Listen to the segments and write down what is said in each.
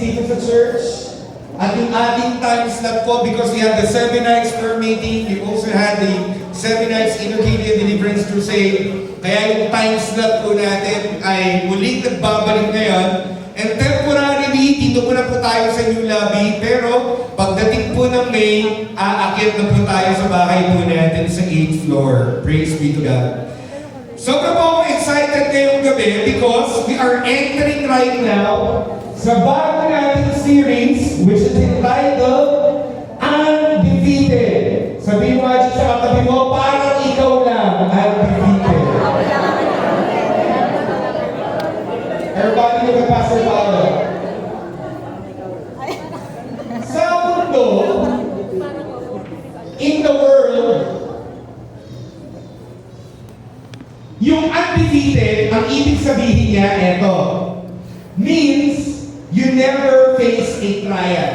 dito sa church. At yung ating time slot po, because we had the 7 nights prayer meeting, we also had the 7 nights Innovative Deliverance Crusade. Kaya yung time slot po natin ay muling nagbabalik ngayon. And temporarily, dito po na po tayo sa new lobby. Pero pagdating po ng May, aakyat na po tayo sa bahay po natin sa 8th floor. Praise be to God. Sobra po ako excited ngayong gabi because we are entering right now sa bago nating series which is entitled Undefeated. Sabihin mo aja sa katabi mo, parang ikaw lang undefeated. Everybody look at Pastor Paolo. Sa mundo, in the world, yung undefeated, ang ibig sabihin niya, eto, means you never face a trial.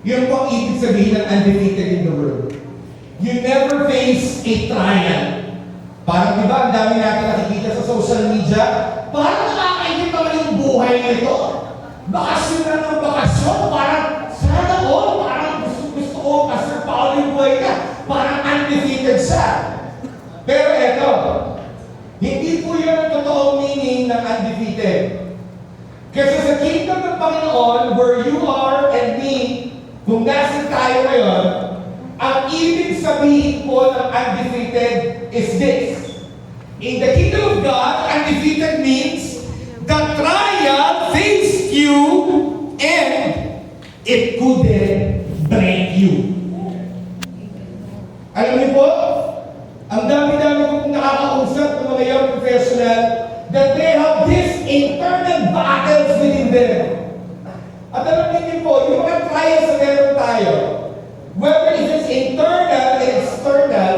Yun po ang ibig sabihin ng undefeated in the world. You never face a trial. Parang diba, ang dami natin nakikita sa social media, parang nakakainit naman yung buhay nito. Bakasyon na ng bakasyon, parang sana all, parang gusto ko, Pastor Paolo yung buhay ka, parang undefeated siya. Pero eto, hindi po yun ang totoong meaning ng undefeated. Kasi sa kingdom ng Panginoon, where you are and me, kung nasin tayo ngayon, ang ibig sabihin po ng undefeated is this. In the kingdom of God, undefeated means the trial faced you and it couldn't break you. Alam niyo po, ang dami-dami ko pong nakakausap ng mga young professional that they have these internal battles within them. At alam niyo po, yung mga trials na meron tayo, whether it is internal and external,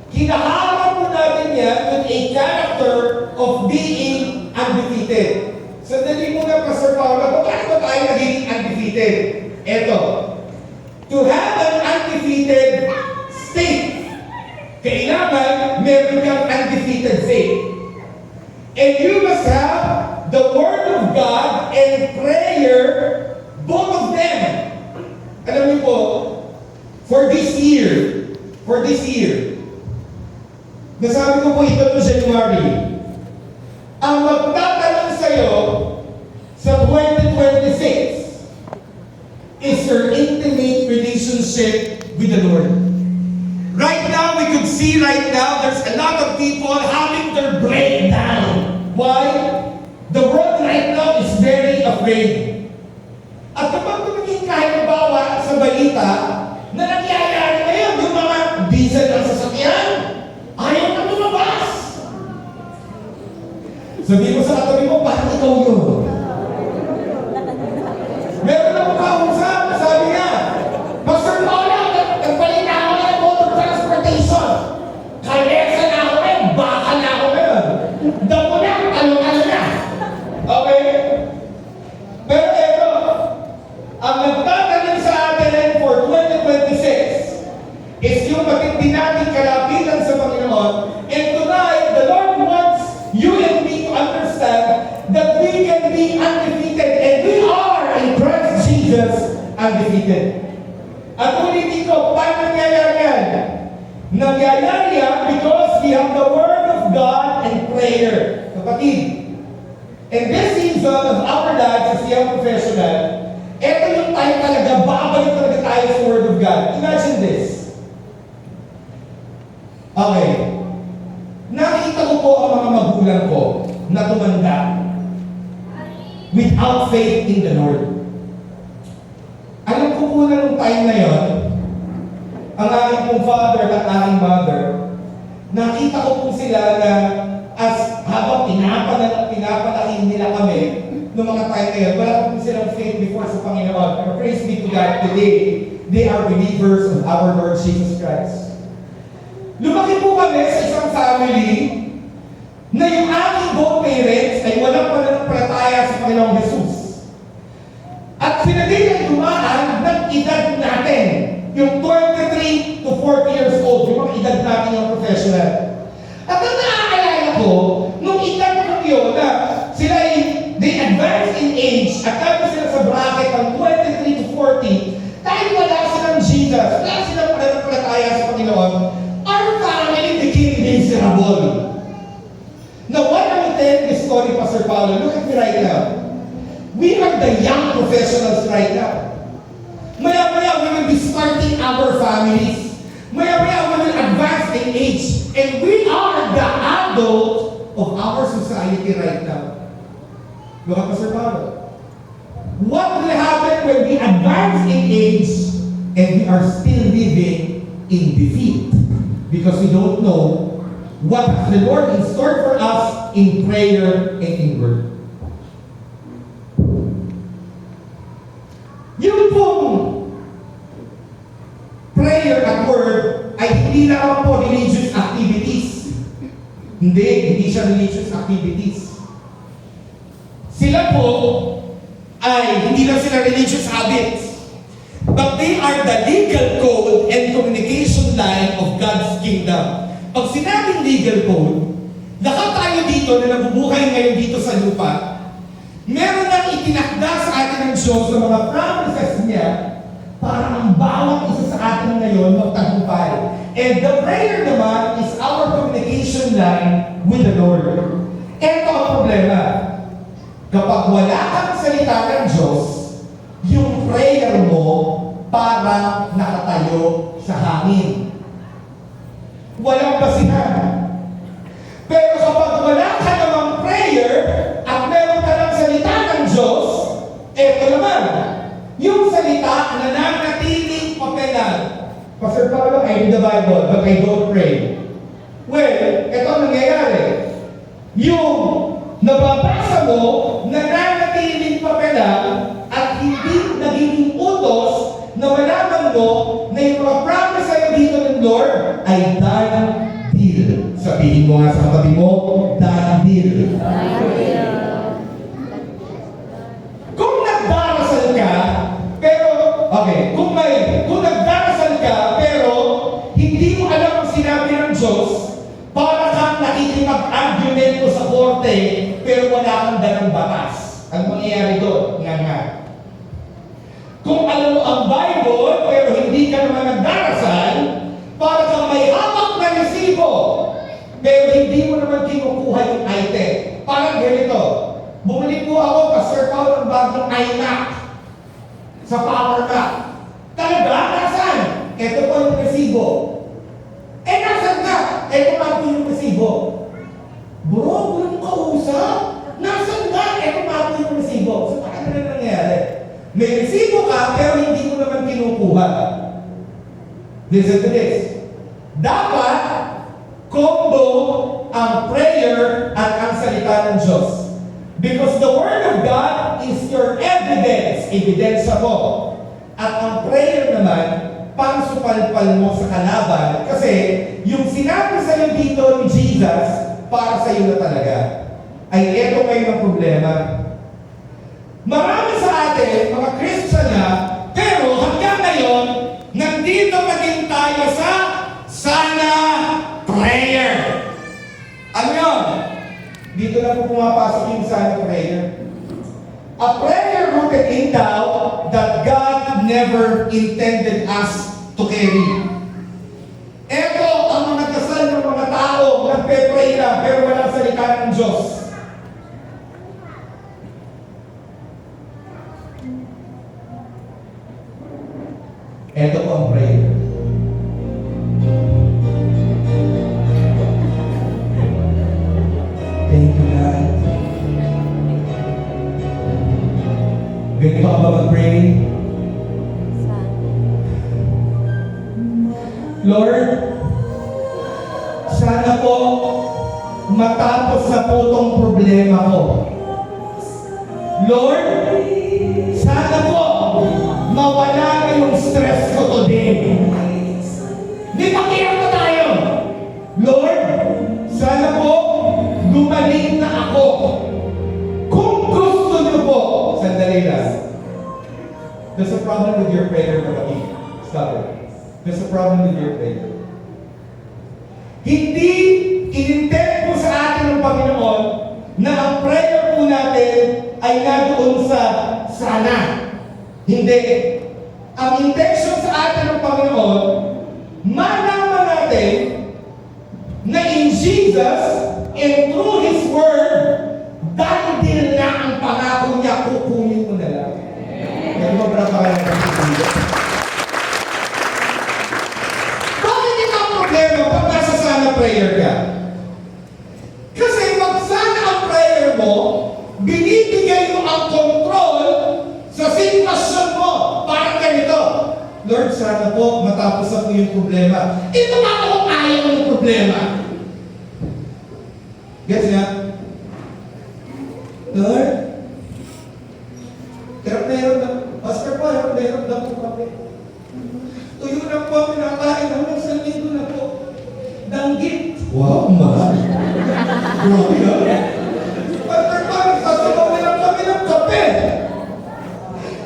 kinaharap po natin yan with a character of being undefeated. Sandali muna, Pastor Paolo, paano ba tayo naging undefeated? Eto, to have an undefeated state, kailangan meron kang undefeated faith. And you must have the Word of God and prayer, both of them. Alam niyo po, for this year, nasabi ko po ito noong January, ang magtatanong sa'yo sa 2026 is your intimate relationship with the Lord. Right now, we could see right now, there's a lot of people having their breakdown. Why? The world right now is very afraid. At kapag tumingin kahit bawa sa balita, na nangyayari ngayon, yung mga diesel ang sasakyan, ayaw na lumabas. Sabihin mo sa katabi mo, parang ikaw yun. Meron na mong kausap, sabi nga, Pastor Paula, nagbalita ako ng mode of transportation. Kalesa na ako ngayon, baka na ako ngayon. Damo na, ano na. Okay? Pero ito, ang nagtatanong sa atin for 2026 is yung matindi natin kalapitan sa Panginoon. And tonight, the Lord wants you and me to understand that we can be undefeated and we are in Christ Jesus undefeated. At ulitin ko, paano nangyayari yan? Nangyayari yan because we have the Word of God and prayer. Kapatid, in this season of our lives as young professional, ito yung tayo talaga, babalik talaga tayo sa Word of God. Imagine this. Okay. Nakita ko po ang mga magulang ko na tumanda without faith in the Lord. Alam ko po na nung time na yon, ang aking pong father at aking mother, nakita ko po sila na as habang pinapalaking nila kami noong mga time na yun, wala po silang faith before sa Panginoon. Pero praise be to God, today, they are believers of our Lord Jesus Christ. Lumaki po kami sa isang family na yung aking both parents ay walang pananampalataya sa Panginoong Jesus. At sinagay ang dumaan ng edad natin, yung 23 to 40 years old, yung mga edad natin yung professional. At ang naaalala ko, nung edad ko yun na sila ay, they advanced in age at nandun sila sa bracket ng 23 to 40, dahil wala silang Jesus, wala silang pananampalataya sa Panginoon, our family became miserable. Now, why am I telling this story, Pastor Paulo? Look at me right now. We are the young professionals right now. Maya-maya, we will be starting our families. Maya-maya, we will advance in age. And we are the adult of our society right now. Look at Pastor Paulo. What will happen when we advance in age and we are still living in defeat? Because we don't know what has the Lord in store for us in prayer and in word. Yung pong prayer at word ay hindi lang po religious activities. Hindi siya religious activities. Sila po ay hindi lang sila religious habits, but they are the legal code and communication line of God's kingdom. Pag sinabing legal code, lahat tayo dito na nabubuhay ngayon dito sa lupa, meron nang itinakda sa atin ng Diyos na mga promises niya para ang bawat isa sa atin ngayon magtagumpay. And the prayer naman is our communication line with the Lord. Ito ang problema. Kapag wala kang salita ng Diyos, yung prayer mo para nakatayo sa hangin. Walang basihan. Pero kapag wala ka namang prayer at meron ka ng salita ng Diyos, eto naman, yung salita na nanatiling papelan. Pastor Paulo, I read the Bible, but I don't pray. Well, eto nangyayari. Yung nababasa mo, nananatiling papelan at hindi nagiging utos na malaman mo na yung mga promise sa'yo dito ng Lord ay done deal. Sabihin mo nga sa katabi mo, done deal. Kung nagdarasal ka, pero, okay, kung nagdarasal ka, pero hindi mo alam ang sinabi ng Diyos, para kang nakikipag-argumento sa korte, pero wala kang dalang batas. Ang mangyayari doon, nga. Kung alam mo ang Bible, pero hindi ka naman nagdarasal, para kang may hawak na resibo, pero hindi mo naman kinukuha yung item. Parang ganito, bumili po ako, Pastor Paul, ng bagong iMac sa Power Mac. Talaga? Nasaan? Ito po yung resibo. Nasaan ka? Ito pa po yung resibo. Bro, walang kausap. Nasaan ka? Ito pa po yung resibo. So, paano na nangyayari? May resibo ka, pero hindi mo naman kinukuha. Listen to this. Dapat, combo ang prayer at ang salita ng Diyos. Because the Word of God is your evidence. Ebidensya mo. At ang prayer naman, pangsupalpal mo sa kalaban. Kasi, yung sinabi sa'yo dito ni Jesus, para sa'yo na talaga, ay eto ngayon ang problema. Marami sa atin, mga Christian na, pero hanggang ngayon, nandito pa din tayo sa sana prayer. Ano yun? Dito na po pumapasok yung sana prayer. A prayer rooted in doubt that God never intended us to carry. Ito ang mga dasal ng mga tao, nagpe-pray lang, pero walang salita ng Diyos. Ito po ang prayer. Thank you, God. Ganito ka ba mag-pray? Lord, sana po matapos na po itong problema ko. Lord, sana po mawala na yung stress ko today. Di ba kaya na tayo? Lord, sana po gumaling na ako. Kung gusto niyo po, sandali lang. There's a problem with your prayer, kapatid. Stop it. There's a problem with your prayer. Hindi in-intend po sa atin ng Panginoon na ang prayer po natin ay nadoon sa sana. Hindi. Ang intention sa atin ng Panginoon, malaman natin na in Jesus and through His Word, dahil na ang pangako niya, kukunin mo na lang. Kaya mo para pa kayo ng bakit ito ang problema pag nasa sana prayer ka? Kasi pag sana ang prayer mo, binibigay mo ang control sa sitwasyon mo. Parang ganito, Lord, sana po matapos na po yung problema. Ito pa ako ayaw ng problema. Gets niya? Lord, meron na, Pastor po, meron na po kami. Tuyo na po ang pinakain namin sa linggo na po. Danggit. Wow, mahal. Grabe yan. Pastor po, sasabaw na kami ng kape.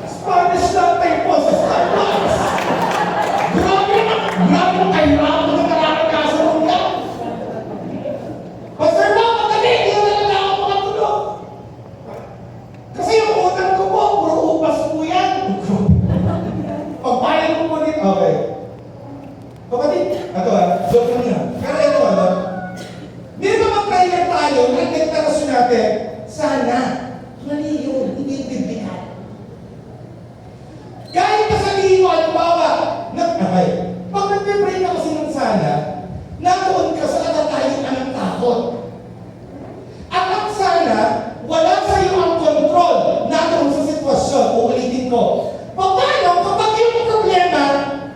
Spanish latte po sa Starbucks. Grabe kayo na ako na nakakakasunod ka. Pastor po, magaling, hindi na talaga ako makatulog. Kasi yung utang ko po, puro upas po yan. Pagbayad mo po dito. Okay. Kapatid, ito joke lang yan. Pero ito di ba mag-prayer tayo, nag-deklarasyon natin, sana, mali yun, hindi bibigyan. Kahit pasabihin mo, halimbawa, okay, pag nag-pray ka kasi ng sana, nakuon ka sa katatayin ng takot. At ang sana, wala sa iyo ang control natin sa sitwasyon. Uulitin ko. Paano kapag yung problema,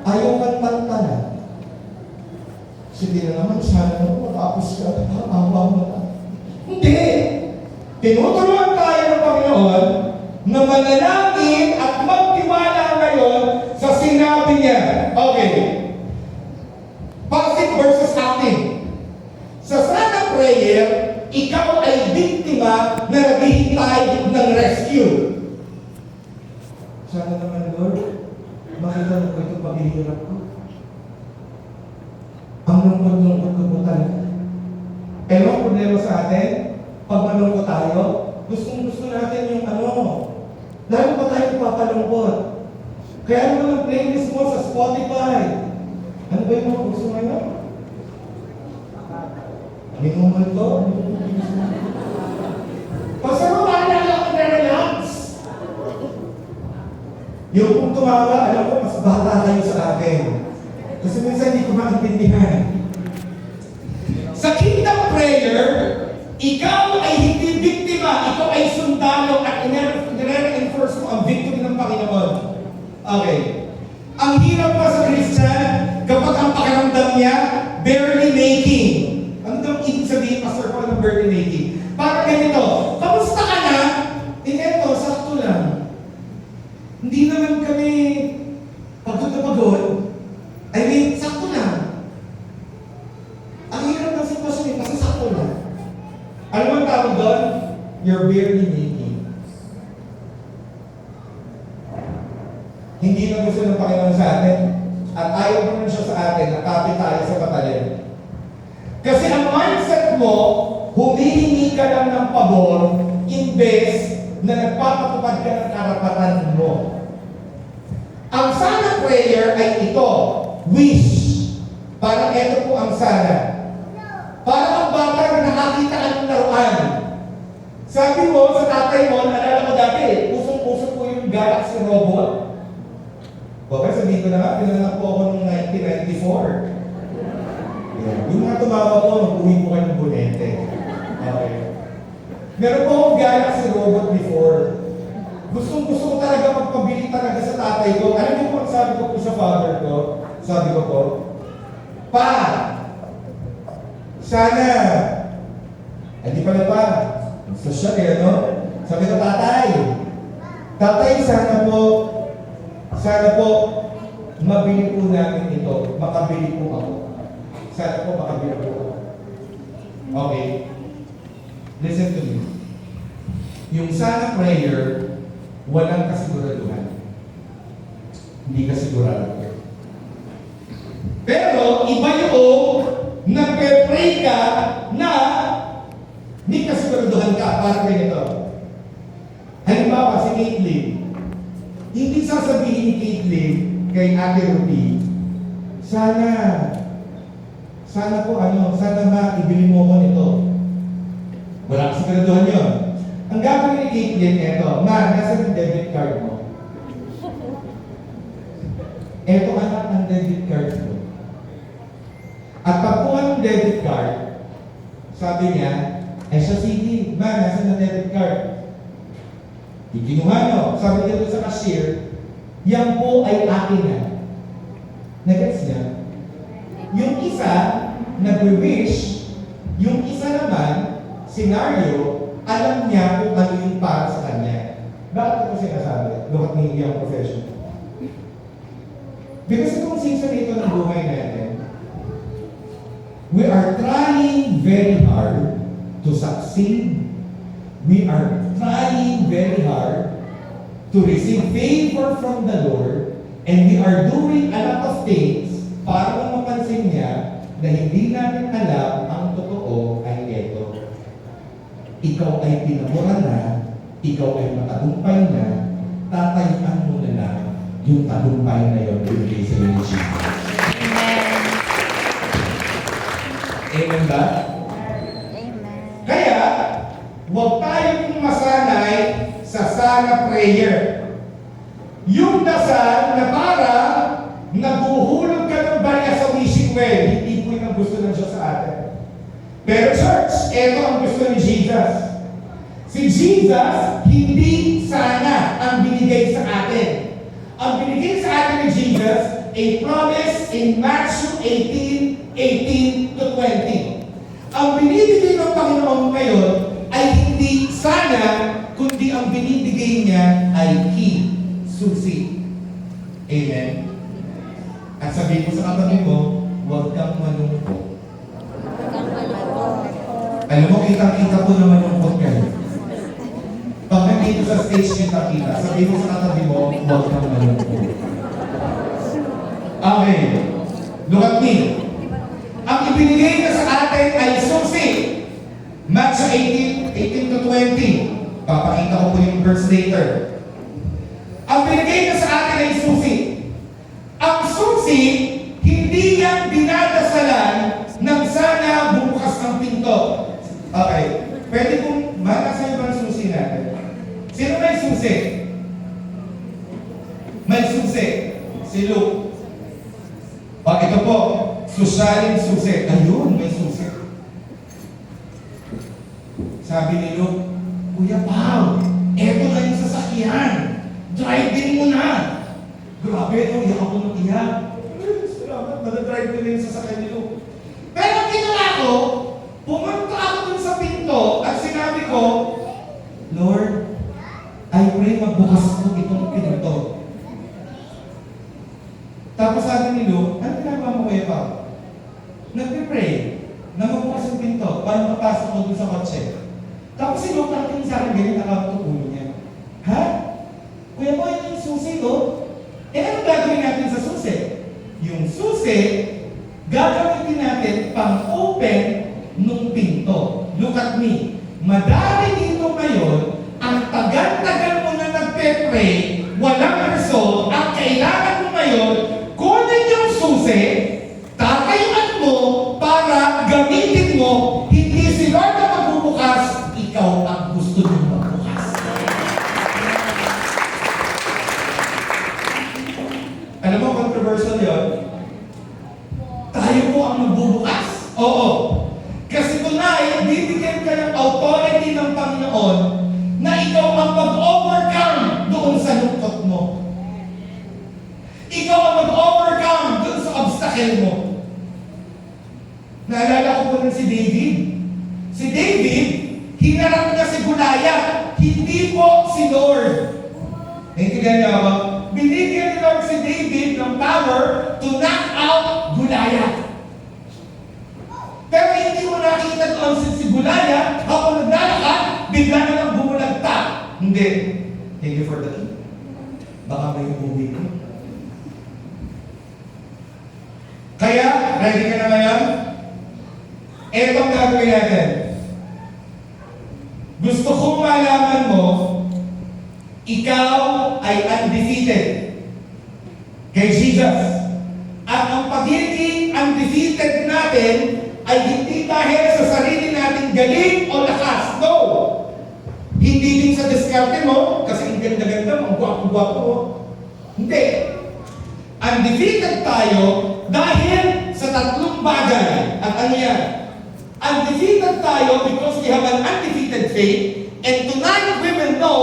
ayaw kang tantana? Hindi na naman, sana naman matapos ka. Awa mo na. Hindi. Tinuturuan tayo ng Panginoon na manalangin at magtiwala ngayon sa sinabi niya. Okay. Passive versus active. Sa sana prayer, ikaw ay biktima na naghihintay ng rescue. Sana naman, Lord, makita mo ko itong paghihirap ko. Ang lungkot-lungkot ko po talaga. Pero ang problema sa atin, pag malungkot tayo, gusto natin yung lalo pa tayo papalungkot. Kaya ano naman ang playlist mo sa Spotify? Ano ba yung mga gusto ngayon? Minumul to? Pasaruhan na ako na relax. Yung kung tumawa, alam ko, mas bata kayo sa akin. Kasi minsan hindi ko maintindihan. Sa kingdom prayer, ikaw ay hindi biktima, ikaw ay sundalo at i-enforce mo ang victory ng Panginoon. Okay. Ang hirap pa sa Christian, kapag ang pakiramdam niya, barely making. Ano daw ibig sabihin, Pastor Paul, ng barely making? Parang ganito, kamusta ka na? Eto, sakto lang. Hindi naman kami pagod na pagod. I mean, sakto lang. Ang hirap ng sitwasyon kasi sakto lang. Ano ang tawag doon? You're barely making. Hindi na gusto ng Panginoon sa atin at ayaw naman siya sa atin na kapit tayo sa batalyon. Kasi ang mindset mo, humihingi ka lang ng pabor imbes na nagpapatupad ka ng karapatan mo. Ang sana prayer ay ito, wish. Parang ito po ang sana. Parang ang bata na nakakita ka ng laruan. Sabi mo sa tatay mo, naalala ko dati, pusong-puso po yung Galaxy Robot. Okay, sabihin ko na nga, pinanganak po ako noong 1994. Yeah. Yung mga tumawa po, mag-uwi po kayo ng Bonete. Okay. Meron po akong Galaxy Robot before. Gustong-gusto ko talaga magpabili talaga sa tatay ko. Alam niyo po ang sabi ko po sa father ko? Sabi ko po, Pa! Sana! Hindi pala pa. Gusto siya eh, no? Sabi ko, Tatay! Tatay, sana po, mabili po namin ito. Makabili po ako. Sana po, makabili po ako. Okay. Listen to me. Yung sana prayer, walang kasiguraduhan. Hindi kasigurado. Pero, iba yung nagpe-pray ka na may kasiguraduhan ka para ganito. Caitlyn. Hindi sasabihin ni Caitlyn kay Ate Ruby, sana ibili mo ko nito. Wala kasi siguraduhan yun. Ang gagawin ni Caitlyn, eto, nasa yung debit card mo. Eto anak ang debit card mo. At pagkuha ng debit card, sabi niya, siya sige, nasa na debit card. Ikinuha nyo, sabi niya doon sa cashier, yan po ay akin na. Nagets niya? Yung isa, nag-wish, yung isa naman, senaryo, alam niya kung ano yung para sa kanya. Bakit ko sinasabi? Bakit hindi ang profession? Because itong season ito ng buhay natin, we are trying very hard to succeed. We are trying very hard to receive favor from the Lord, and we are doing a lot of things para lang mapansin niya na hindi natin alam ang totoo ay ito. Ikaw ay pinamura na, ikaw ay matagumpay na, tatayuan mo na lang yung tagumpay na yun ibigay sa iyo ni Jesus. Amen. Amen ba? Amen. Kaya, huwag tayong masanay sa sana prayer. Yung dasal na parang naguhulog ka ng barya sa wishing well, hindi po yung gusto ng Diyos sa atin. Pero church, ito ang gusto ni Jesus. Si Jesus, hindi sana ang binigay sa atin. Ang binigay sa atin ni Jesus, a promise in Matthew 18:18 to 20. Ang binibigay ng Panginoon ngayon ay hindi sana, kundi ang binibigay niya ay key, susi. Amen? At sabihin ko sa katabi mo, huwag kang malungkot. Alam mo, kitang-kita ko na malungkot kayo. Pag nandito sa stage kita-kita, sabihin mo sa katabi mo, huwag kang malungkot. Okay. Look at me. Ang ibinigay na sa atin ay susi. Matthew 18 to 20. Papakita ko po yung verse later. Ang binigay na sa atin ay susi. Ang susi, hindi yan dinadasalan ng sana bumukas ng pinto. Okay. Pwede kong matasan yung bang susi natin? Sino may susi? May susi. Si Luke. Ito po. Sosyalin susi. Ayun, may susi. Sabi ni Luke, Kuya Pao, eto na yung sasakyan. Drive din mo na. Grabe, iyak ako ng iyak. Salamat, madadrive ko na yung sasakyan ni Luke. Pero ang ginawa ko, pumunta ako dun sa pinto at sinabi ko, Lord, I pray magbukas mo itong pinto. Tapos sabi ni Luke, ano ginagawa mo Kuya Pao? Nagpipray na magbukas yung pinto para mapasok ko dun sa kotse. Tapos si Luke nakatingin sa akin ganyan nakapag ulo niya. Ha? Kuya Pao, ito yung susi to? Anong gagawin natin sa susi? Yung susi, gagawin natin pang-open nung pinto. Look at me. Madami dito ngayon, ang tagal-tagal mo na nagpe-pray, walang result, ang kailangan mo ngayon, kunin yung susi, tatayuan mo para gamitin mo, hindi si Lord na magbubukas, ikaw ang gusto nyo magbukas. Alam mo, controversial yun? Tayo po ang magbubukas. Oo. Kasi tunay, bibigyan ka ng authority ng Panginoon na ikaw ang mag-overcome doon sa lungkot mo. Ikaw ang mag-overcome doon sa obstacle mo. Naalala ko po nun si David. Si David, hinarap niya si Goliath, hindi po si Lord. Naintindihan niyo ako? Binigyan ni Lord si David ng power to knock out Goliath. Pero hindi mo nakita doon si Goliath, ako naglalakad, bigla na lang bumulagta. Hindi. Thank you for the key. Baka may umuwi ko. Kaya, ready ka na ngayon? Etong gagawin natin. Gusto kong malaman mo ikaw ay undefeated kay Jesus. At ang pagiging undefeated natin ay hindi dahil sa sarili nating galing o lakas. No! Hindi din sa diskarte mo, kasi ang ganda-ganda mo, ang gwapo-gwapo mo. Hindi. Undefeated tayo dahil sa tatlong bagay. At ano yan? Undefeated tayo because we have an undefeated faith. And tonight we will know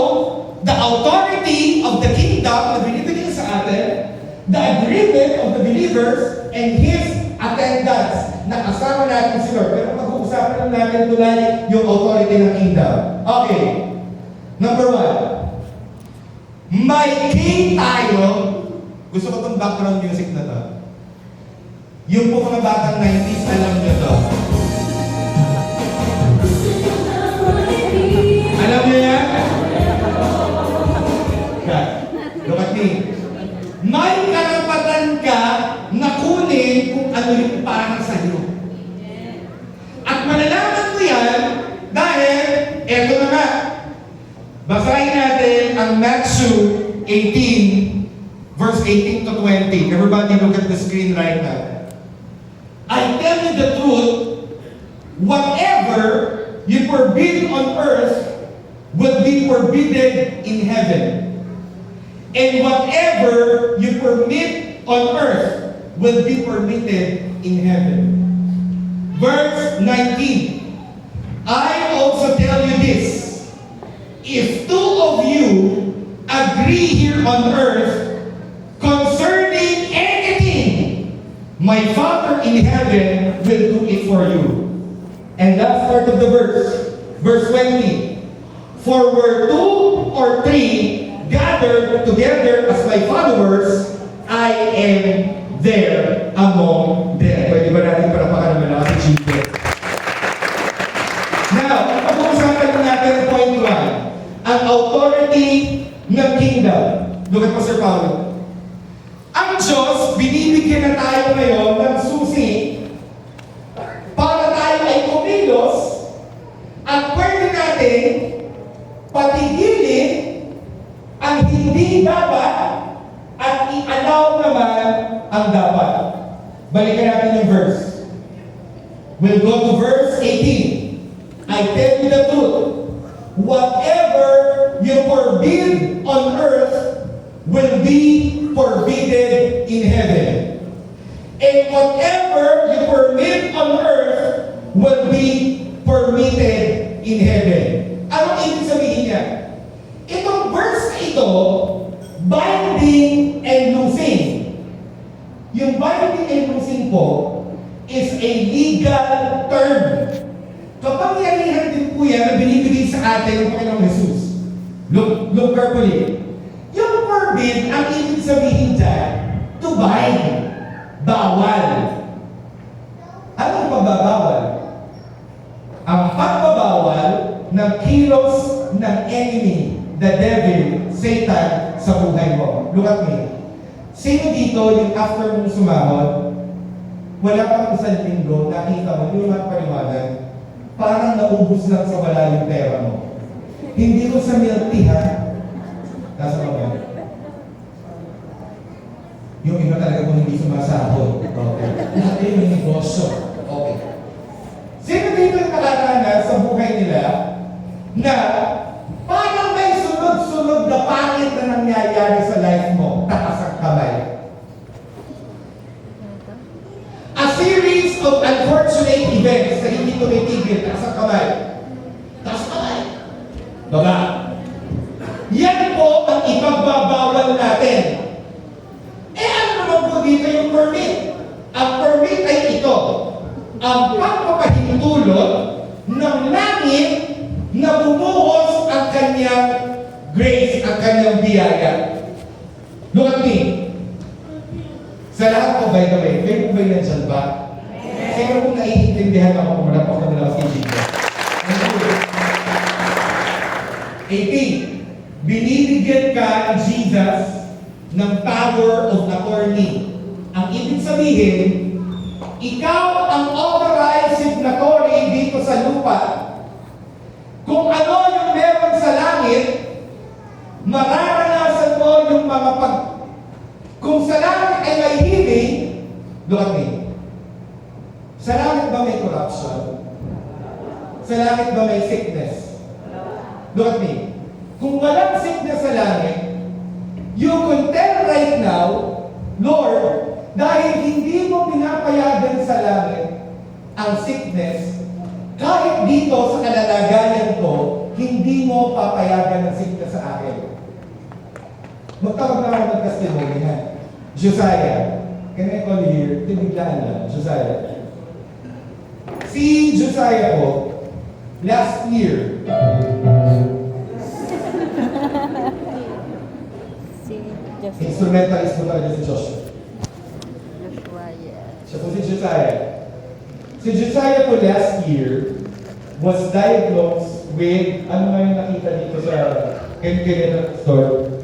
the authority of the kingdom na binibigay sa atin, the agreement of the believers, and His attendance na kasama natin si Lord. Pero pag-uusapan lang natin tonight yung authority ng kingdom. Okay. Number 1. May king tayo. Gusto ko itong background music na to. Yung po mga batang 90s, alam nyo to. Alam nyo yan? God, look at me. May karapatan ka na kunin kung ano yung parang sa iyo. At malalaman mo yan dahil, eto na nga, basahin natin ang Matthew 18, verse 18 to 20. Everybody look at the screen right now. I tell you the truth, whatever you forbid on earth will be forbidden in heaven. And whatever you permit on earth will be permitted in heaven. Verse 19. I also tell you this. If two of you agree here on earth concerning anything, my Father in heaven will do it for you. And last part of the verse 20. For where two or three gathered together as my followers, I am there among them. Pwede ba natin palapakan naman natin si Jesus? Now, pag-uusapan natin ang point 1, ang authority ng kingdom. Look at Pastor Paulo. Ang Diyos, binibigyan na tayo ngayon ng susi para tayo ay kumilos at pwede natin patigilin ang hindi dapat at i-allow naman ang dapat. Balikan natin yung verse. We'll go to verse 18. I tell you the truth. Whatever you forbid on earth will be forbidden in heaven. And whatever you permit on earth will be permitted in heaven. Anong ibig sabihin niya? Itong verse na ito, binding and loosing. Yung binding and loosing po is a legal term. Kapangyarihan din po yan na binibigay sa atin ng Panginoong Jesus. Look carefully. Yung forbid, ang ibig sabihin dyan, to bind. Bawal. Anong pagbabawal? Ang pagbabawal ng kilos ng enemy, the devil, Satan, sa buhay mo. Look at me. Sino dito yung after mong sumahod, wala pang isang linggo, nakita mo, yung magpaliwanag, parang naubos lang sa wala yung pera mo. Hindi ko sa milk tea, ha? Nasa ba yan? Yung iba talaga kung hindi sumasahod. Okay. Lahat yun yung negosyo. Okay. Sino dito yung nakakana sa buhay nila na parang may sunod-sunod na pangit na nangyayari sa life mo, takas ang kamay? A series of unfortunate events na hindi tumitigil, takas ang kamay. Takas ang kamay. Baba. Yan po ang ipagbabawal natin. Ano naman po dito yung permit? Ang permit ay ito. Ang pagpapahintulot ng langit na bumuhos ang kanyang grace, ang kanyang biyaya. Look at me. Sa lahat po, by the way, kayo po ba yung nandyan ba? Sino kung naiintindihan ako kung wala po ako nila sa Jesus? 18. Binibigyan ka ni Jesus ng power of attorney. Ang ibig sabihin, ikaw ang authorized signatory dito sa lupa. Kung ano yung meron sa langit, Mararanasan mo yung mga kung sa langit ay may healing, look at me. Sa langit ba may corruption? Sa langit ba may sickness? Look at me. Kung walang sickness sa langit, you can tell right now, Lord, dahil hindi mo pinapayagan sa langit ang sickness, kahit dito sa kalalagayan ko, hindi mo papayagan ang sickness sa akin. Magtawag na ako ng testimony, ha? Josiah. Can I call you here? Tiniglaan lang. Josiah. Si Josiah po, last year, Si Joshua. instrumentalist mo talaga si Joshua. Joshua, yes. Siya po si Josiah. Si Josiah po last year was diagnosed with, ano nga yung nakita dito sa Kenkenet store?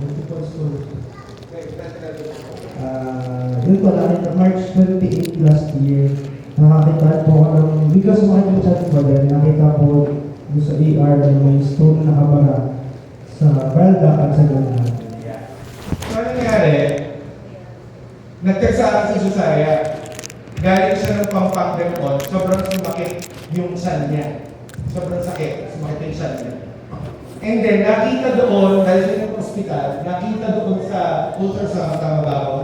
Multiple sclerosis. Yun po, nakita March 28 last year, nakakita po ako ng, because makita chat ko din, nakita po doon sa ER na may stone na nakabara sa bile duct at sa ganun. So, ano nangyari? Nag-text sa akin si Josiah. Galing siya ng Pampang Demon, sobrang sumakit yung tiyan niya. Sobrang sakit, sumakit yung tiyan niya. And then, nakita doon, dahil siya ng ospital, nakita doon sa ultrasound, tama ba ako?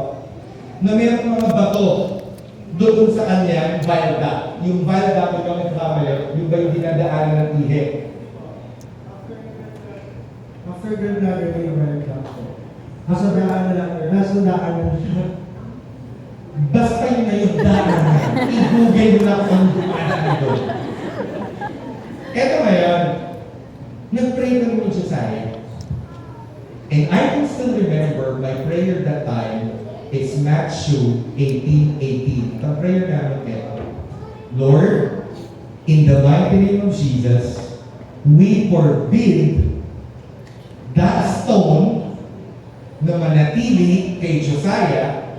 Na mayroong mga bato doon sa kanya, bile duct. Yung bile duct, kung yung family, yung ba yung dinadaanan ng ihe? After gallbladder na yung bile duct po. Nasa daan na lang, nasa daan na siya. Basta yun na yung daanan niya. I-google mo na kung daanan na doon. Eto ngayon, nag-pray kami ni Josiah. And I can still remember my prayer that time is Matthew 18:18. The prayer namin kaya, Lord, in the mighty name of Jesus, we forbid that stone na manatili kay Josiah,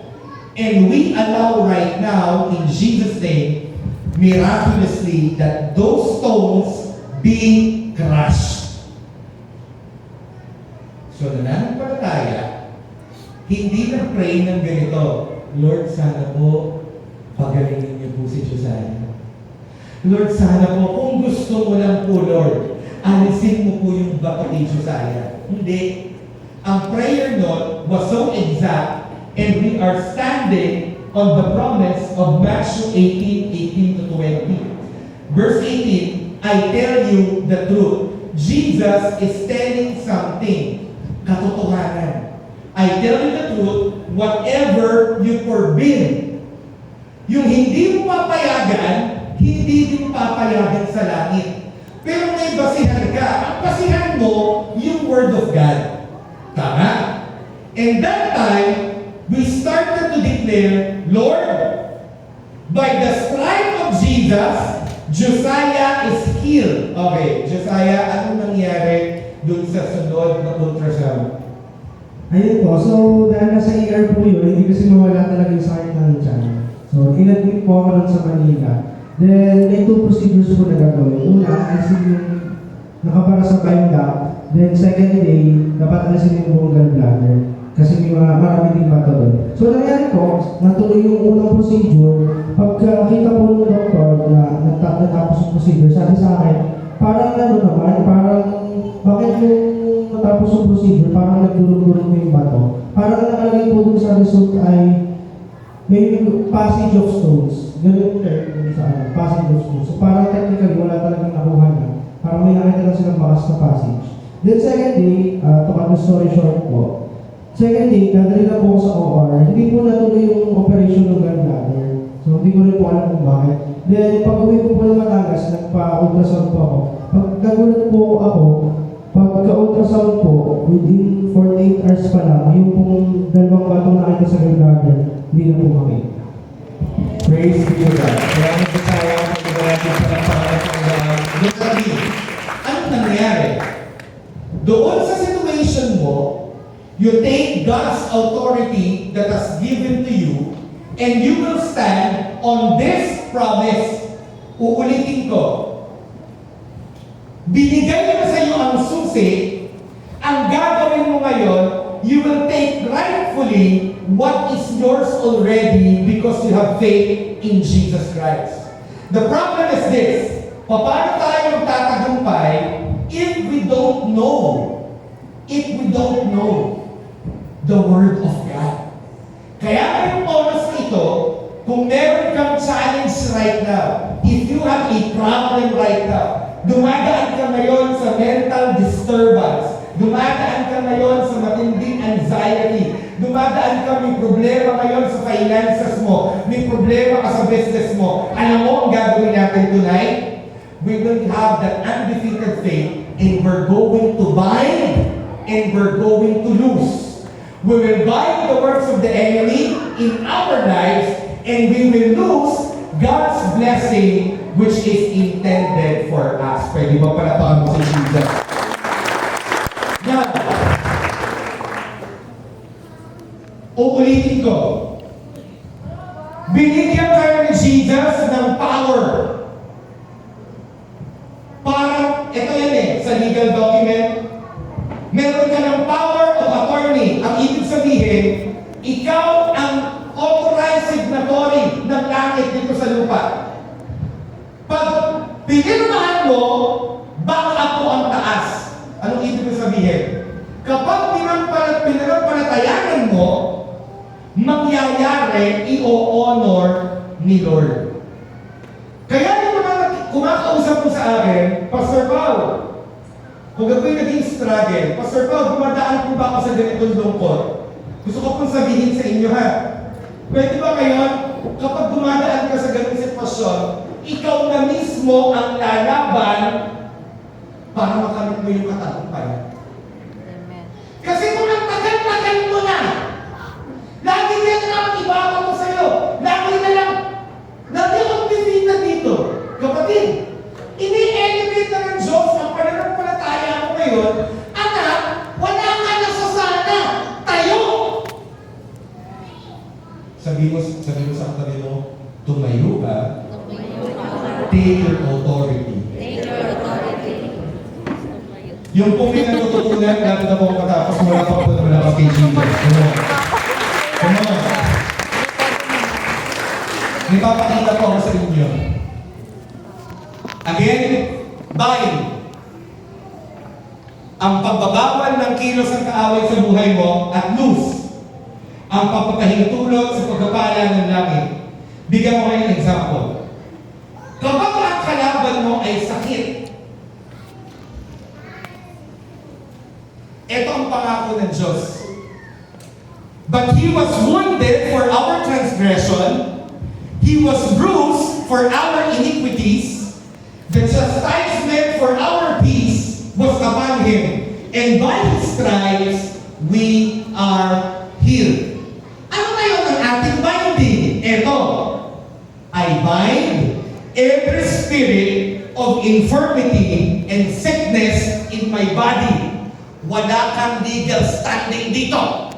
and we allow right now, in Jesus' name, miraculously, that those stones be crushed. So, nananampalataya, hindi na pray ng ganito, Lord, sana po, pagalingin niyo po si Josiah. Lord, sana po, kung gusto mo lang po, Lord, alisin mo po yung bato ni Josiah. Hindi. Ang prayer note was so exact, and we are standing on the promise of Matthew 18:18 to 20. Verse 18, I tell you the truth. Jesus is telling something. Katotohanan. I tell you the truth, whatever you forbid, yung hindi mo papayagan, hindi din papayagan sa langit. Pero may basihan ka. Ang basihan mo, yung Word of God. Tama? And that time, we started to declare, Lord, by the stripe of Jesus, Josiah is healed. Okay, Josiah, anong nangyari dun sa sunod na ultrasound? Ayun po, so dahil nasa ER po yun, hindi kasi mawala talaga yung sakit ng tiyan. So, in-admit po ako nun sa Manila. Then, may 2 procedures po na gagawin. Una, alisin yung nakabara sa bile duct. Then, second day, dapat alisin yung buong gallbladder. Kasi may marami din bato doon. So, nangyari po, natuloy yung unang procedure. Pagkakita po ng doktor na natapos yung procedure, sabi sa akin, parang ano naman, parang bakit yung matapos yung procedure, parang nagdurog-durog na yung bato. Parang nakalagay po dun sa result ay may passage of stones. Ganun yung term sa passage of stones. So parang technically wala talagang nakuha na. Parang may nakita lang silang bakas na passage. Then second day, to cut the story short po, second day, dadali na po ako sa OR. Hindi po natuloy yung operation ng gallbladder. So hindi ko rin po alam kung bakit. Then pag-uwi ko po ng Batangas, nagpa-ultrasound po ako. Pag nagulat po ako, pagka-ultrasound po, within 48 hours pa lang, yung pong dalawang batong nakita sa gallbladder, hindi na po makita. Praise be to God. Kaya ang Josiah, ang natin sa pangalan ng God. Look at me. Anong nangyayari? Doon sa situation mo, you take God's authority that has given to you, and you will stand on this promise. Uulitin ko. Binigay na sa iyo ang susi, ang gagawin mo ngayon, you will take rightfully what is yours already because you have faith in Jesus Christ. The problem is this: paano tayo magtatagumpay if we don't know the Word of God? Kaya ngayong oras na ito, kung meron kang challenge right now, if you have a problem right now, dumadaan ka ngayon sa mental disturbance, dumadaan ka ngayon sa matinding anxiety, dumadaan ka, may problema ngayon sa finances mo, may problema ka sa business mo, alam mo ang gagawin natin tonight? We will have that undefeated faith, and we're going to bind and we're going to lose. We will bind the works of the enemy in our lives, and we will lose God's blessing which is intended for us. Pwede ba palatakan mo si Jesus? Now, uulitin ko. Binigyan kayo ni Jesus ng power. Parang, ito yan sa legal document. Meron ka ng power of attorney. Ang ibig sabihin, ikaw ang authorized signatory ng langit dito sa lupa. Pag pinirmahan mo, back up mo ang taas. Anong ibig sabihin? Kapag pinagpalatayanan mo, mangyayari, i-honor ni Lord. Kaya yung mga kumakausap mo sa akin, Pastor Paul, kung ako'y naging struggle, Pastor Paul, dumadaan po ba ako sa ganitong lungkot? Gusto ko pong sabihin sa inyo ha. Pwede ba ngayon, kapag dumadaan ka sa ganitong sitwasyon, ikaw na mismo ang lalaban para makamit mo yung katagumpayan? Amen. Kasi kung ang tagal-tagal mo na, lagi na lang ang ibabaw ko sa'yo, lagi na lang akong bibita dito. Kapatid, ini-elevate na ng Diyos ang pananampalataya mo ngayon. Anak, wala ka na sa sana. Tayo! Sabi mo sa katabi mo, tumayo ka. Take your authority. Take your authority. Yung kung may natututunan, lalo na po matapos, wala pa po naman ako kay Jesus. Come on. May papakita po ako sa inyo. Again, bind. Ang pagbabawal ng kilos ng kaaway sa buhay mo at loose. Ang pagpapahintulot sa pagkapala ng langit. Bigyan mo kayo ng example. Kapag ang kalaban mo ay sakit, ito ang pangako ng Diyos. But He was wounded for our transgression, He was bruised for our iniquities, the chastisement for our peace was upon Him, and by His stripes we are healed. Ano ngayon ang ating binding? Ito, I bind every spirit of infirmity and sickness in my body. Wala kang legal standing dito.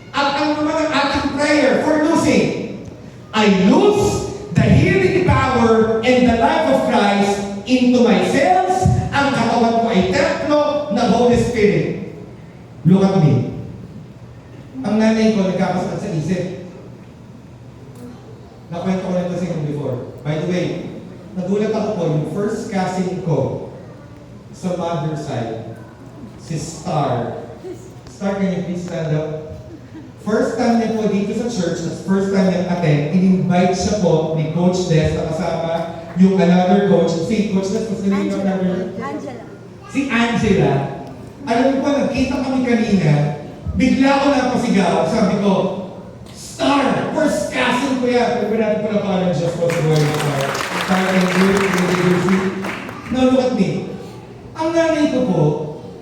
At ang naman ang ating prayer for losing, I lose the healing power and the life of Christ into my cells. Ang katawan ko ay templo ng Holy Spirit. Look at me. Ang nanay ko nagkakasakit sa isip. Nakwento ko na ito sa inyo before. By the way, nagulat ako po, yung first cousin ko sa mother side, si Star. Star, can you please stand up? First time niya po dito sa church, at first time niya attend, in-invite siya po ni Coach Des na kasama yung another coach. Si Coach Des, what's the name of another? Angela. Si Angela. Alam mo po, nagkita kami kanina, bigla ko napasigaw, sabi ko, Star, first cousin ko yan. Pwede natin pala pa ng Diyos po sa buhay ng Star. Star, thank you. Now look at me. Ang nanay ko po,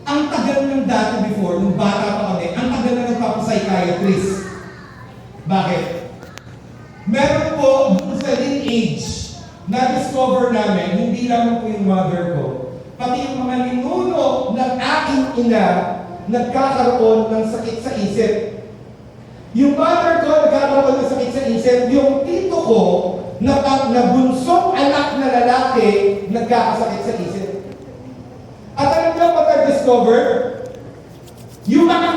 ang tagal ng dati before, nung bata pa kami, ang tagal na nagpapapsychiatrist. Bakit? Meron po, dun sa lineage, na-discover namin, hindi lang po yung mother ko, pati yung mga ninuno ng aking ina, nagkakaroon ng sakit sa isip. Yung mother ko, nagkakaroon ng sakit sa isip. Yung tito ko, na bunsong anak na lalaki, nagkakasakit sa isip. At alam niyo what I discovered? Yung mga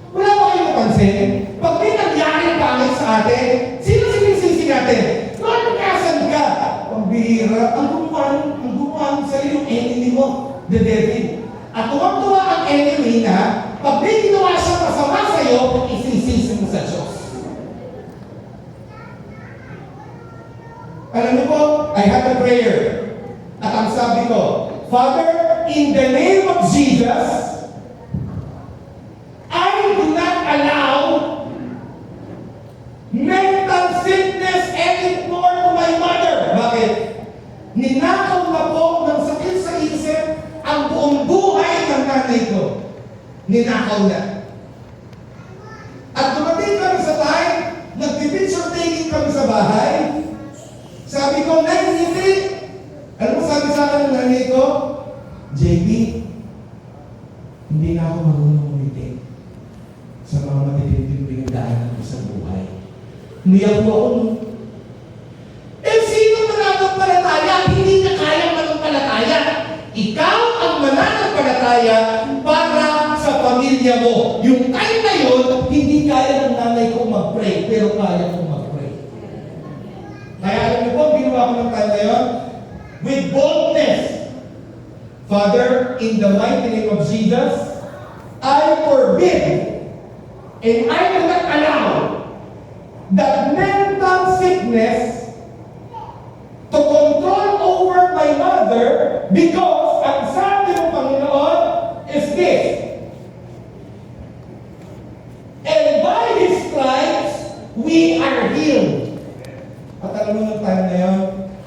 kasi, pag may nangyaring pangit sa atin, sino sinisisi natin? Lord, nasan ka? Pambihira, ang gumawa sa iyo yung enemy mo, the devil. At tuwang-tuwa ang enemy na, pag may ginawa siya masama sa iyo, isisisi mo sa Diyos. Alam niyo po, I had a prayer. At ang sabi ko, Father, in the name of Jesus, I do not allow mental sickness anymore to my mother. Bakit? Ninakaw na po ng sakit sa isip ang buong buhay ng nanay ko. Ninakaw na. At dumating kami sa time, nagpipicture taking kami sa bahay. Sabi ko, Nay, hindi. Alam mo, sabi sa akin ng nanay ko, JP, hindi na ako marunong umiti sa mga matitinding daanan ko sa buhay. Umiyak po ako. Eh, sino mananampalataya? Hindi niya kaya mananampalataya. Ikaw ang mananampalataya para sa pamilya mo. Yung time na yun, hindi kaya ng nanay ko mag-pray, pero kaya ko mag-pray. Kaya alam niyo po, ginawa ko ng time na yun, with boldness. Father, in the mighty name of Jesus, I forbid and I will not allow that mental sickness to control over my mother because ang sabi ng Panginoon is this. And by His stripes, we are healed. At alam mo ng time na yun,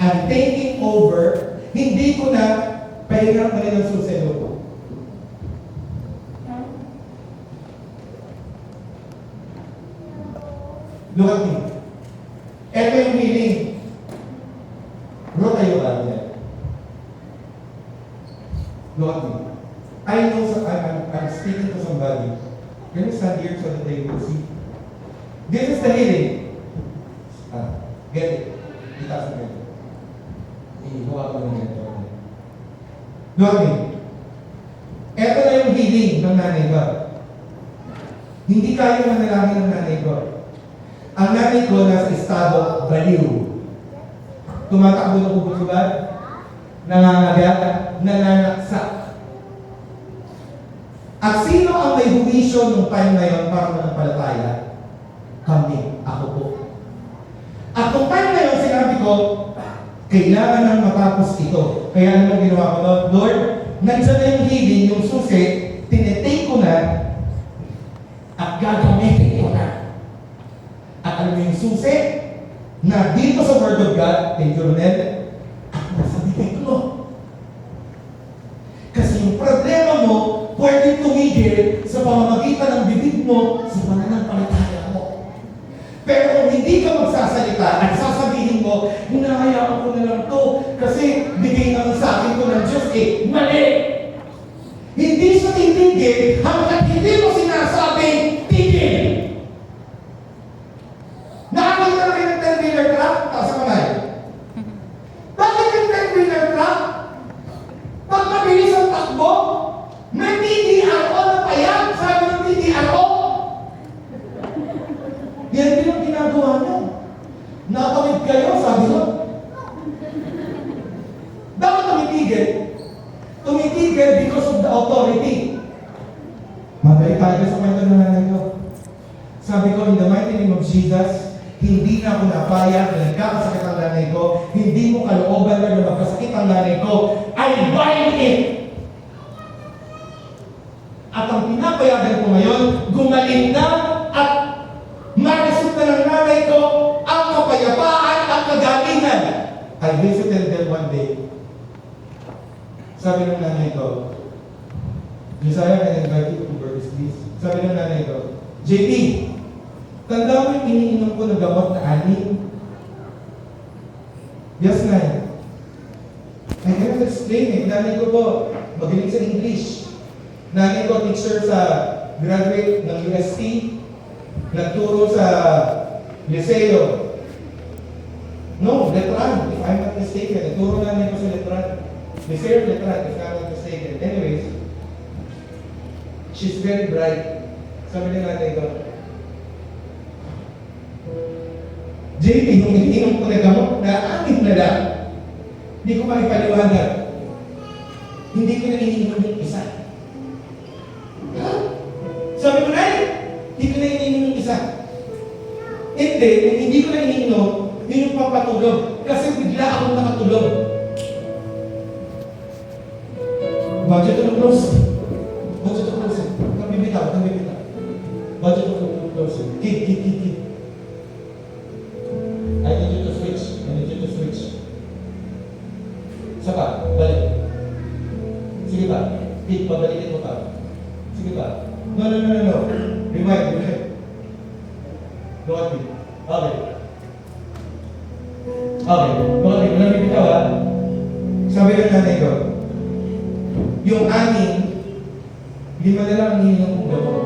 I'm taking over, hindi ko na pahinga na rin ang susunod ko. Look at me. Ito yung healing. Look kayo ba niya? Look at me. I know I'm speaking to somebody. Can you stand here so that they will see? This is the healing. Get it. Itaas mo ganito. Ihuwa ko ng ganito. Look at me. Ito na yung healing ng nanay ko. Hindi kaya manalangin ng nanay ko. Ang nanay ko nasa estado baliw. Tumatakbo ng ubod-ubad, nangangagat, nananaksak. At sino ang may huwisyo nung time na yun para manampalataya? Kami, ako po. At nung time na yun, sinabi ko, kailangan nang matapos ito. Kaya ano ginawa ko doon? Lord, nandiyan na yung healing, yung susi, tinetake ko na, at gagamitin ko na. At alam mo yung susi, na dito sa Word of God, kay Journal, at nasa bibig mo. Kasi yung problema mo, pwede tumigil sa pamamagitan ng bibig mo sa pananampalataya mo. Pero kung hindi ka magsasalita at sasabihin mo, hinahayaan ko na lang to kasi bigay naman sa akin ko ng Diyos mali! Hindi siya titigil hanggat hindi mo sinasabing tigil! Nakakita na rin ng 10-wheeler truck, taas ang kamay. Bakit yung 10-wheeler truck? Pag mabilis ang takbo, may TDRO na payan, sabi ng TDRO. Yan din ang ginagawa niya. Nakawid kayo, sabi mo. Bakit tumitigil? Tumitigil because of the authority. Mabalik tayo sa kwento ng nanay ko. Sabi ko, in the mighty name of Jesus, hindi na ako napayag na nagkakasakit ang nanay ko, hindi mo kalooban na magkasakit ang nanay ko, I bind it! At ang pinapayagan ko ngayon, gumaling na at marisot na ng nanay ko ang kapayapaan at kagalingan. I visited them one day. Sabi ng nanay ko, Josiah, can I invite you to Burgess, please? Sabi ng nanay ko, JP, tanda mo yung iniinom ko ng gamot na anin? Yes, Nay. I cannot explain it. Nanay ko po, magaling sa English. Nanay ko, teacher sa graduate ng UST, nagturo sa Liceo. No, Letran, if I'm not mistaken. Nagturo nanay ko sa Letran. Liceo Letran, if I'm not mistaken. Anyways, she's very bright. Sabi ni nanay ko, JP, yung iniinom ko na gamot na 6 na lang, hindi ko makipaliwanag. Hindi ko na iniinom yung isa. Ha? Sabi ko na, hindi ko na iniinom yung isa. Hindi ko na iniinom, yun yung papatulog. Kasi bigla akong nakatulog. Budget of closing. Budget of closing. Kami bitaw. Budget of closing. Kid. I need you to switch. Saka, balik. Sige ba? Kid, pabalikin mo pa. Sige ba? No. Rewind. Look at me. Okay. Walang bitaw ha. Sabi ng nanay ko, yung 6, 5 na lang hininom kong gamot.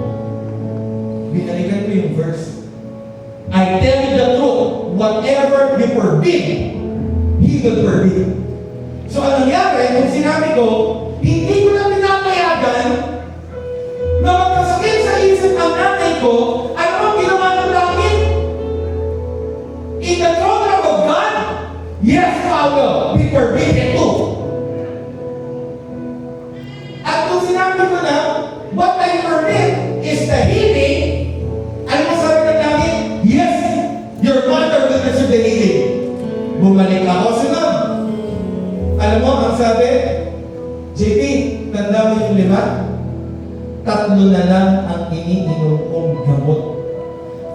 Binalikan ko yung verse. I tell you the truth, whatever you forbid, He will forbid. So anong nangyari, kung sinabi ko, hindi ko na pinapayagan na magkasakit sa isip ang nanay ko, ano ang ginawa ng langit? In the throne room of God, yes, Father, we forbid it too. At kung sinabi ko na, what I forbid is the healing, ano mo sabi ng langit? Yes, your mother will receive the healing. Bumalik ako, sunod. Alam mo, ang sabi, JP, tanda mo yung 5? 3 na lang ang iniinom kong gamot.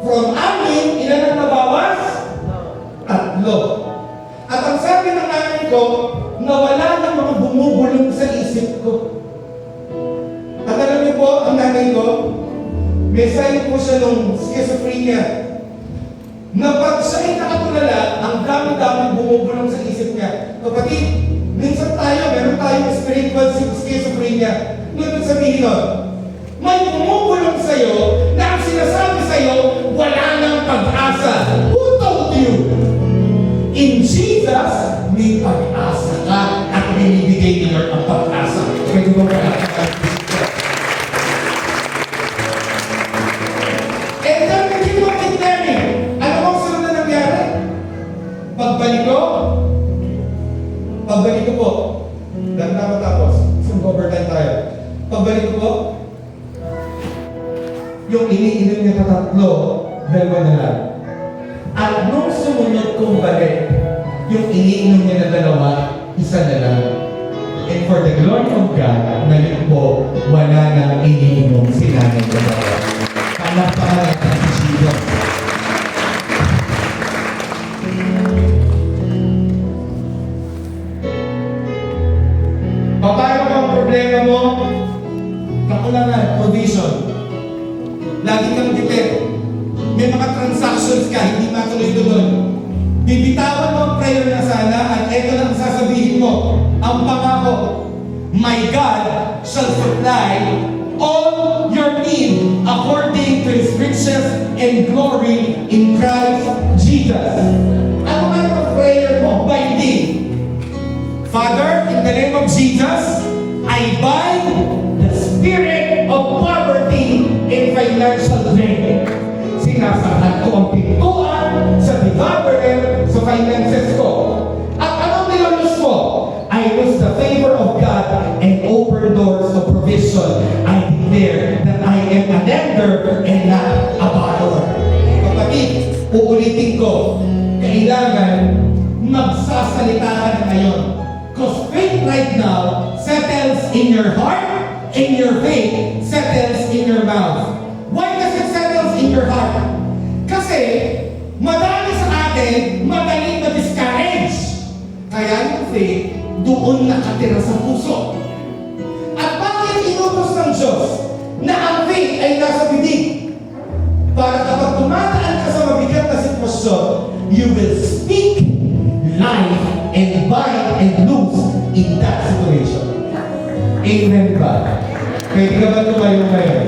From 6, ilan ang nabawas? 3. At ang sabi ng nanay ko, nawala ng mga bumubulong sa isip ko. At alam niyo po, ang nanay ko, may sign po siya nung schizophrenia. Na pag siya'y nakatulala, ang dami-dami bumubulong sa isip niya. Kapatid, minsan meron tayong spiritual schizophrenia. Ngunit sabihin nun, may bumubulong sa'yo na ang sinasabi sa'yo, wala nang pag-asa. Who told you? In Jesus, may pag-asa ka at binibigay ni Lord ang pag-asa. Pwede mo ba Pagbalik ko po, dahil na matapos, overtime tayo. Pagbalik ko po, yung iniinom niya na 3, 2 na lang. At nung sumunod kong balik, yung iniinom niya na 2, 1 na lang. And for the glory of God, ngayon po, wala nang iniinom si Nanay Gabriela. Palakpakan natin si Jesus. Paano ang problema mo? Kakulangan, provision. Lagi kang depend. May mga transactions ka, hindi matuloy-tuloy. Bibitawan mo ang prayer na sana at ito lang sasabihin mo, ang pangako, my God shall supply all your need according to His riches and glory in Christ Jesus. Ano nga ang prayer mo? Binding. Father, in the name of Jesus, I bind the spirit of poverty and financial drain. Sinasahan ko ang pintuan sa devourer sa finances ko. At anong nilulus mo? I lose the favor of God and open doors of provision. I declare that I am a lender and not a borrower. Kapatid, uulitin ko, kailangan magsasalita ka na ngayon. Because faith right now settles in your heart, and your faith settles in your mouth. Why does it settles in your heart? Kasi madami sa atin madaling ma-discourage. Kaya yung faith doon nakatira sa puso. At bakit inutos ng Diyos na ang faith ay nasa bibig? Para kapag tumataan ka sa mabigat na sitwasyon, you will speak life and bind and loose in that situation. Amen ba? Pwede ka ba tumayo ngayon?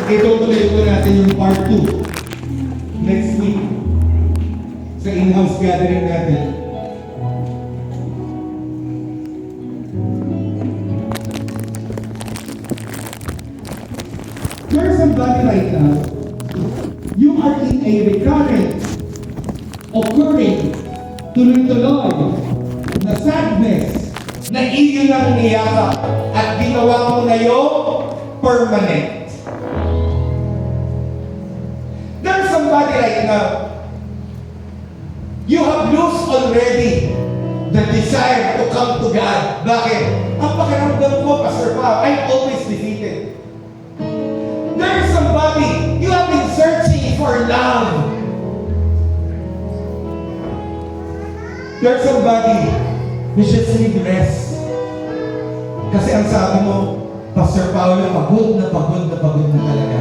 Itutuloy ko natin yung part 2 next week sa in-house gathering natin. There's somebody right now you are in a recurrent, occurring, tuloy-tuloy, na sadness, na iyo lang niyakap at ginawa mo na yung permanent. There's somebody right now, you have lost already the desire to come to God. Bakit? Ang pakiramdam ko, Pastor Pao, I'm always defeated. There's somebody, you have been searching for love. There's somebody who just need rest. Kasi ang sabi mo, Pastor Paulo, pagod na talaga.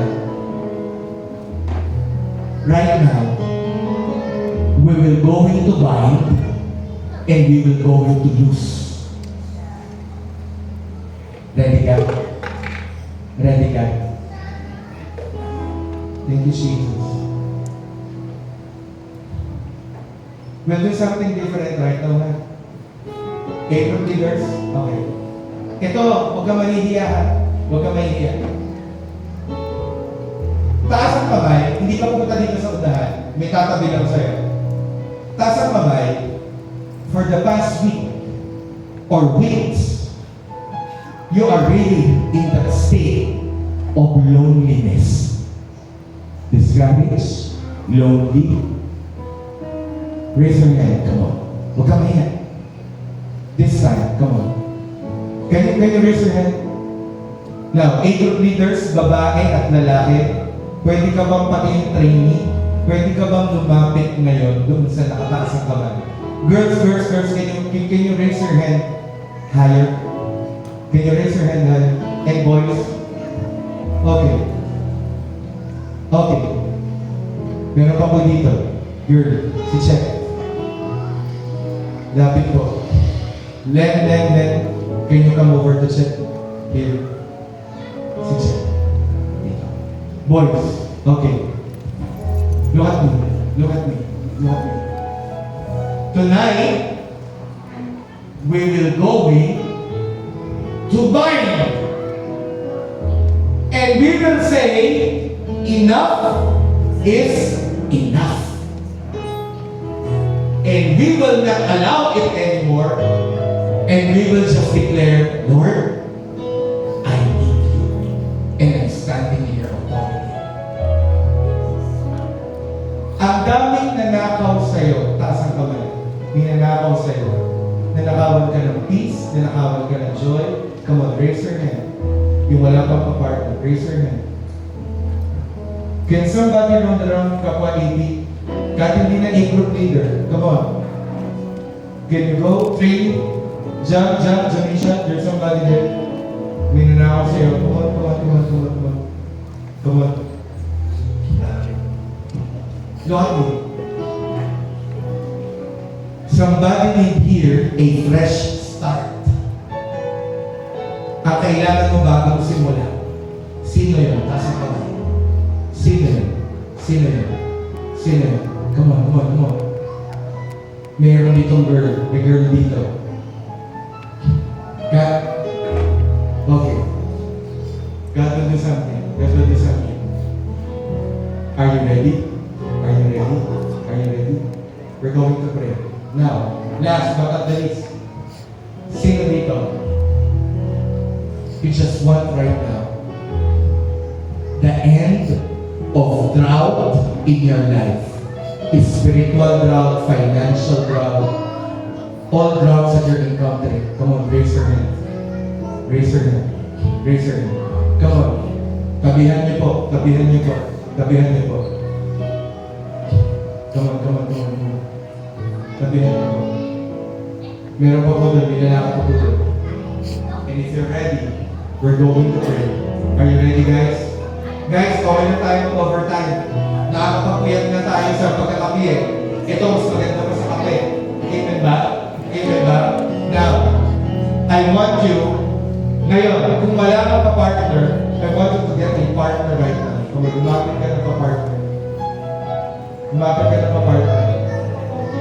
Right now, we will go into bind and we will go into lose. Ready ka? Ready ka? Thank you, Jesus. We'll do something different right now, ha? April leaders? Okay. Ito, huwag ka mahihiya, ha? Huwag ka mahihiya. Taas ang kamay, hindi ka pumunta dito sa unahan. May tatabi lang sa'yo. Taas ang kamay, for the past week or weeks, you are really in that state of loneliness. Discouraged, lonely. Raise your hand, come on. Huwag ka mahiya. This time, come on. Can you raise your hand? Now, 8 group leaders, babae at lalaki, pwede ka bang pati yung trainee? Pwede ka bang lumapit ngayon doon sa nakataas ang kamay? Girls, can you raise your hand higher? Can you raise your hand higher? And boys? Okay. Okay. Meron pa po dito. Girl, si Chet. Lapit po. Len. Can you come over to Chet? Here. Si Chet. Dito. Boys. Okay. Look at me. Look at me. Look at me. Tonight, we will go to bind. And we will say, enough is enough. And we will not allow it anymore. And we will just declare, Lord, I need you. And I'm standing in your authority. Ang daming nanakaw sa'yo, taas ang kamay. May nanakaw sa'yo. Nanakawan ka ng peace, nanakawan ka ng joy. Come on, raise your hand. Yung wala pang partner, raise your hand. Can somebody run around kapwa AB? Kahit hindi na A-group leader. Come on. Can you go? 3, jump, Janisha. There's somebody there. May nanakaw sa'yo. Come on. Come on. Look at me. Somebody need here a fresh start. Ang kailangan mo bagong simula. Sino yun? Taas ang kamay. Sino yun? Come on. Meron ditong girl. May girl dito. God. Okay. God will do something. Are you ready? We're going to pray. Now, last but not the least. Sino dito? You just want right now the end of drought in your life. Spiritual drought, financial drought, all droughts that you're encountering. Come on, raise your hand. Come on. Tabihan niyo po. Come on. Tabihan niyo po. Meron pa po doon, may lalaki pa po doon. And if you're ready, we're going to pray. Are you ready, guys? Guys, okay na tayo ng overtime. Nakakapagpuyat na tayo sa pagkakapi eh. Ito, mas maganda pa sa kape. Amen ba? Now, I want you, ngayon, kung wala ka pa partner, I want you to get a partner right now. Kung lumapit ka na pa partner.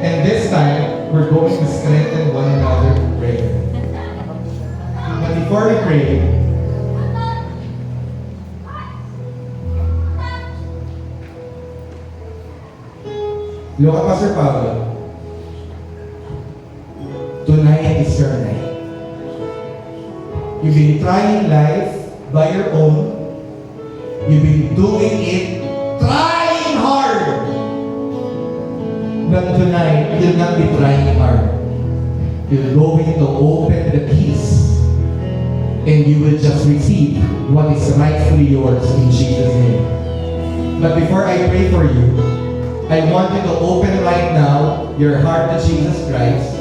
And this time, we're going to strengthen one another in prayer. But before we pray, Look at Pastor Pablo. Tonight is your night. You've been trying life by your own. You've been doing it, trying hard. But tonight, you'll not be trying hard. You're going to open the keys and you will just receive what is rightfully yours in Jesus' name. But before I pray for you, I want you to open right now your heart to Jesus Christ.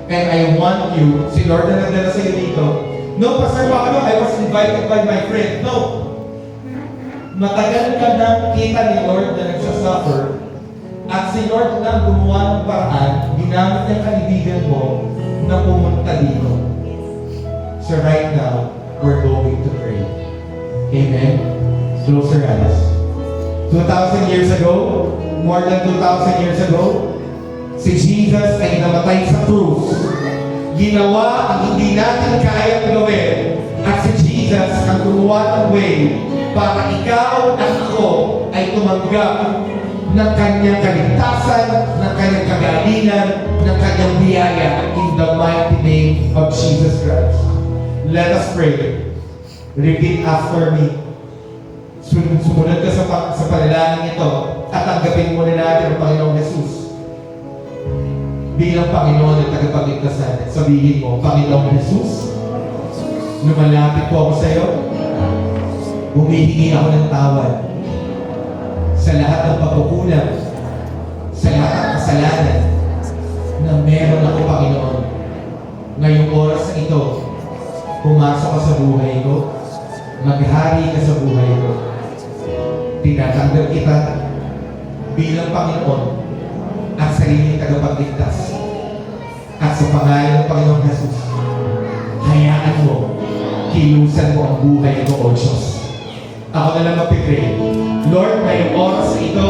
And I want you, si Lord na nagdala sa iyo dito, no, Pastor Pablo, I was invited by my friend. No. Matagal ka na kita ni Lord na nagsasuffer at si Lord na gumawa ng paraan, ginamit ng kaibigan mo na pumunta dito. So right now, we're going to pray. Amen? Close your eyes. 2,000 years ago, more than 2,000 years ago, si Jesus ay namatay sa krus. Ginawa ang hindi natin kayang gawin. At si Jesus ang gumawa ng way para ikaw at ako ay tumanggap ng kanyang kaligtasan, ng kanyang kagalingan, ng kanyang biyaya in the mighty name of Jesus Christ. Let us pray. Repeat after me. Sumunod ka sa panalangin ito at tanggapin mo na natin ang Panginoong Jesus bilang Panginoon at tagapagligtas natin. Sabihin mo, Panginoong Jesus, lumalapit po ako sa iyo. Humihingi ako ng tawad sa lahat ng pagkukulang, sa lahat ng kasalanan na meron ako, Panginoon. Ngayong oras na ito, pumasok ka sa buhay ko, maghari ka sa buhay ko. Tinatanggap kita bilang Panginoon at sariling tagapagligtas. At sa pangalan ng Panginoong Jesus, hayaan mo, kilusan mo ang buhay ko, O Diyos. Ako na lang mapipray. Lord, ngayong oras na ito,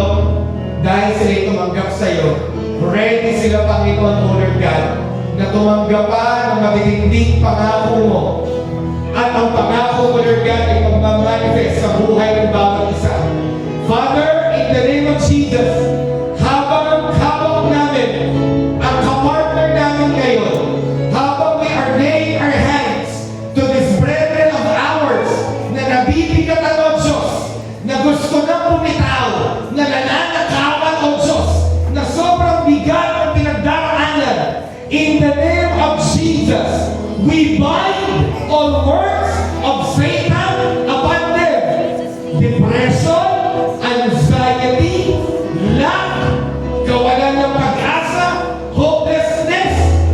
dahil sila tumanggap sa iyo, ready sila, Panginoon, O Lord God, na tumanggap pa ng matitinding pangako mo. At ang pangako mo, Lord God, ay magmamanifest sa buhay ng bawat isa. Father, in the name of Jesus, habang hawak namin ang kapartner namin ngayon, habang we are laying our hands to this brethren of ours na nabibigatan, O Diyos, na gusto na bumitaw, na nananakawan, O Diyos, na sobrang bigat ang pinagdaraanan, in the name of Jesus, we bind all works of Satan upon them. Depression, anxiety, lack, kawalan ng pag-asa, hopelessness.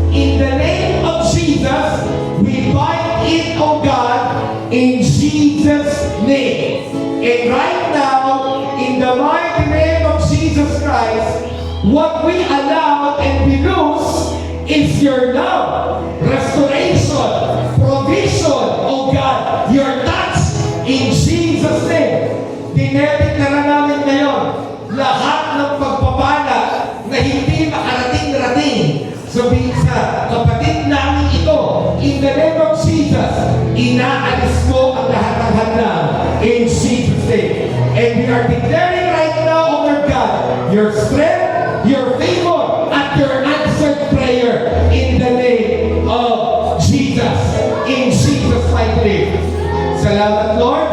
In the name of Jesus, we bind it, O God, in Jesus' name. And right now, in the mighty name of Jesus Christ, what we allow and we lose is your love, restoration, provision, O God, your touch in Jesus' name. Dinetik na namin ngayon lahat ng pagpapala na hindi makarating-rating sa kapatid namin ito. In the name of Jesus, inaalis mo ang lahat ng hadlang in Jesus' name. And we are declaring right now, O Lord God, your strength, your favor, at your answered prayer in the name of Jesus. In Jesus' mighty name. Salamat, Lord.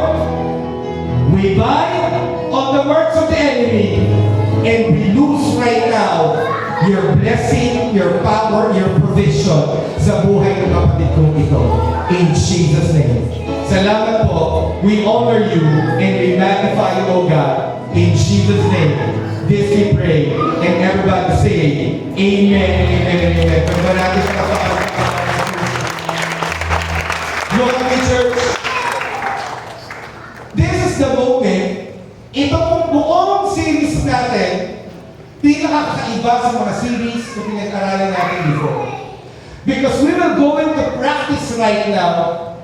We bind on the works of the enemy and we lose right now your blessing, your power, your provision sa buhay ng kapatid kong ito. In Jesus' name. Salamat po. We honor you and we magnify you, O God. In Jesus' name. This we pray. And everybody say, Amen, Amen, and Amen. Pagba natin sa kapatid. Look at me, church. This is the moment. Ito pong buong series natin, pinakakaiba sa mga series na pinag-aralan natin before. Because we will go into practice right now,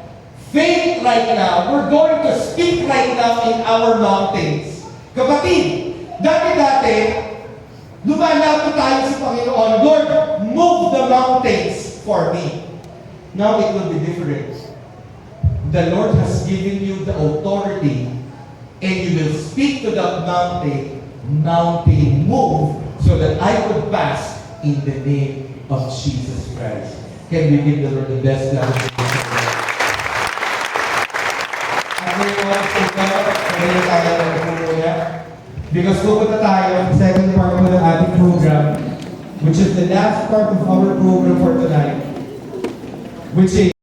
faith right now, we're going to speak right now in our mountains. Kapatid, dati-dati, lumalapit tayo sa Panginoon, Lord, move the mountains for me. Now it will be different. The Lord has given you the authority and you will speak to that mountain, mountain, move so that I could pass in the name of Jesus Christ. Can we give the Lord the best clap? At ngayon, pwede tayo magpupuya. Because pupunta tayo sa second part po ng ating program, which is the last part of our program for tonight, which is